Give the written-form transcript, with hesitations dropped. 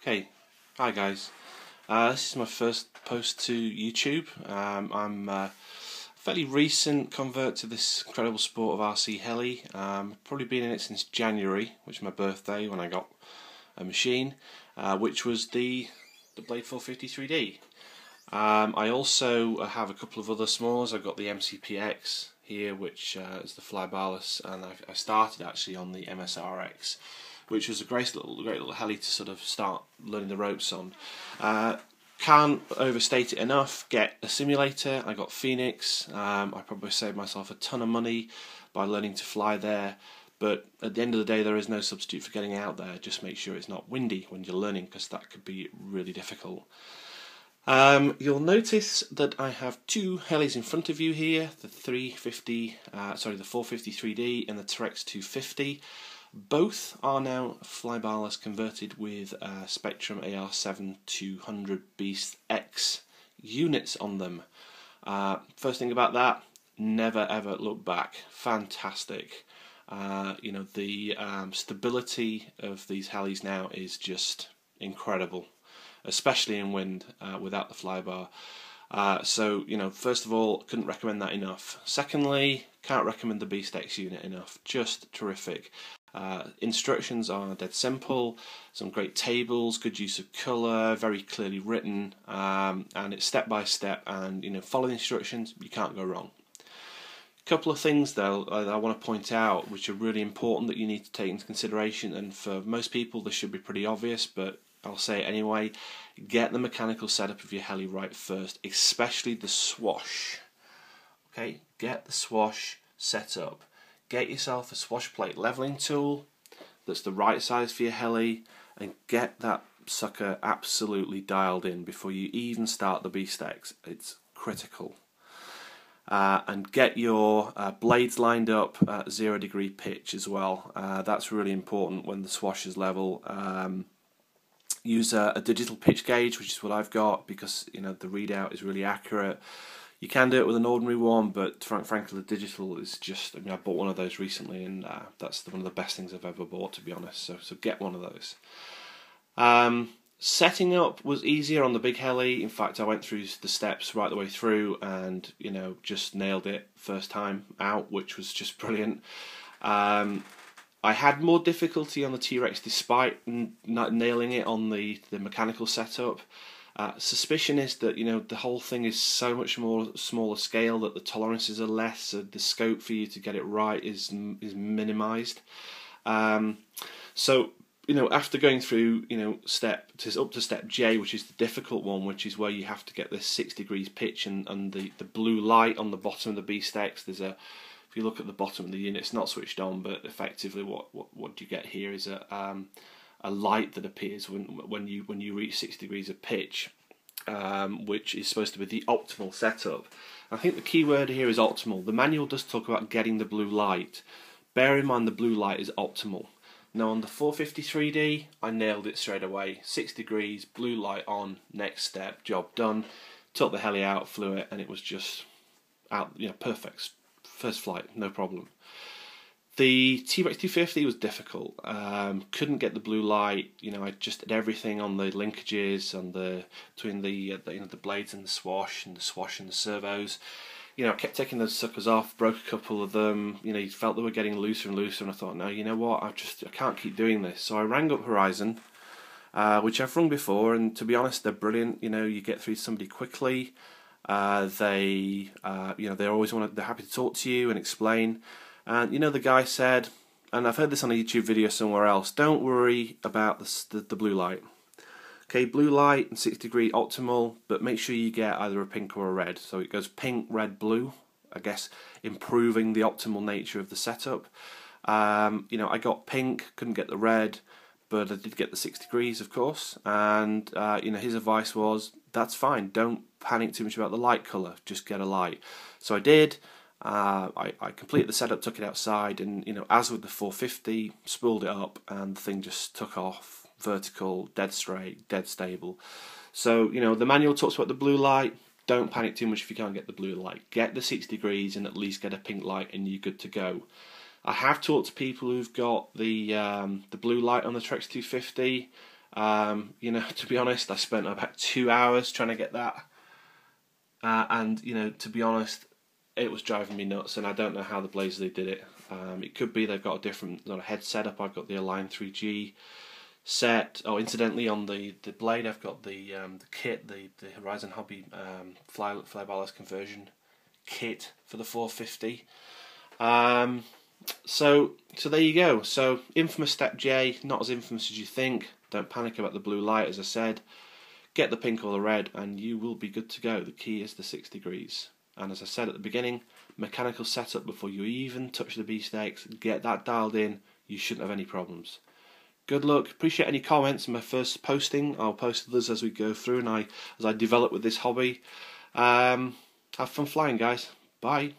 Okay, hi guys. This is my first post to YouTube. I'm a fairly recent convert to this incredible sport of RC heli. Probably been in it since January, which is my birthday when I got a machine, which was the Blade 453D. I also have a couple of other smalls. I've got the MCPX here, which is the flybarless, and I started actually on the MSRX, which was a great little heli to sort of start learning the ropes on. Can't overstate it enough. Get a simulator. I got Phoenix. I probably saved myself a ton of money by learning to fly there. But at the end of the day, there is no substitute for getting out there. Just make sure it's not windy when you're learning, because that could be really difficult. You'll notice that I have two helis in front of you here: the 453D and the Trex 250. Both are now flybarless converted with Spektrum AR7200BX units on them. First thing about that, never ever look back. Fantastic. You know, the stability of these helis now is just incredible, especially in wind without the flybar. So, you know, first of all, couldn't recommend that enough. Secondly, can't recommend the BeastX unit enough. Just terrific. Instructions are dead simple, some great tables, good use of colour, very clearly written, and it's step by step, and you know, follow the instructions, you can't go wrong. A couple of things though I want to point out which are really important that you need to take into consideration, and for most people this should be pretty obvious, but I'll say it anyway. Get the mechanical setup of your heli right first, especially the swash. Okay, get the swash set up. Get yourself a swash plate leveling tool that's the right size for your heli, and get that sucker absolutely dialed in before you even start the BeastX. It's critical. And get your blades lined up at 0 degree pitch as well. That's really important when the swash is level. Use a digital pitch gauge, which is what I've got, because you know the readout is really accurate. You can do it with an ordinary one, but frankly the digital is just, I mean, I bought one of those recently, and that's one of the best things I've ever bought, to be honest, so get one of those. Setting up was easier on the big heli. In fact, I went through the steps right the way through, and you know, just nailed it first time out, which was just brilliant. I had more difficulty on the Trex despite not nailing it on the mechanical setup. Suspicion is that, you know, the whole thing is so much more smaller scale that the tolerances are less, so the scope for you to get it right is minimised. So, you know, after going through, you know, up to step J, which is the difficult one, which is where you have to get this 6 degrees pitch and the blue light on the bottom of the BeastX. There's a, if you look at the bottom of the unit, it's not switched on, but effectively what you get here is a light that appears when you reach 6 degrees of pitch, which is supposed to be the optimal setup. I think the key word here is optimal. The manual does talk about getting the blue light. Bear in mind the blue light is optimal. Now on the 453D, I nailed it straight away. 6 degrees, blue light on, next step, job done. Took the heli out, flew it, and it was just out, you know, perfect. First flight, no problem. The Trex 250 was difficult. Couldn't get the blue light. You know, I just did everything on the linkages and between the you know, the blades and the swash and the servos. You know, I kept taking those suckers off, broke a couple of them. You know, you felt they were getting looser and looser, and I thought, no, you know what? I can't keep doing this. So I rang up Horizon, which I've rung before, and to be honest, they're brilliant. You know, you get through to somebody quickly. You know, they're happy to talk to you and explain. And you know, the guy said, and I've heard this on a YouTube video somewhere else, don't worry about the blue light. Okay, blue light and 6 degree optimal, but make sure you get either a pink or a red. So it goes pink, red, blue, I guess improving the optimal nature of the setup. You know, I got pink, couldn't get the red, but I did get the 6 degrees, of course. And you know, his advice was, that's fine, don't panic too much about the light colour, just get a light. So I did. I completed the setup, took it outside, and you know, as with the 450, spooled it up, and the thing just took off, vertical, dead straight, dead stable. So you know, the manual talks about the blue light. Don't panic too much if you can't get the blue light. Get the 6 degrees and at least get a pink light, and you're good to go. I have talked to people who've got the blue light on the Trex 250. You know, to be honest, I spent about 2 hours trying to get that, and you know, to be honest, it was driving me nuts, and I don't know how the blazes they did it. It could be they've got a different sort of head setup. I've got the Align 3G set. Oh, incidentally, on the blade, I've got the kit, the Horizon Hobby fly ballast conversion kit for the 450. So there you go. So infamous step J, not as infamous as you think. Don't panic about the blue light, as I said. Get the pink or the red, and you will be good to go. The key is the 6 degrees. And as I said at the beginning, mechanical setup before you even touch the BeastX. Get that dialed in. You shouldn't have any problems. Good luck. Appreciate any comments. My first posting. I'll post others as we go through and as I develop with this hobby. Have fun flying, guys. Bye.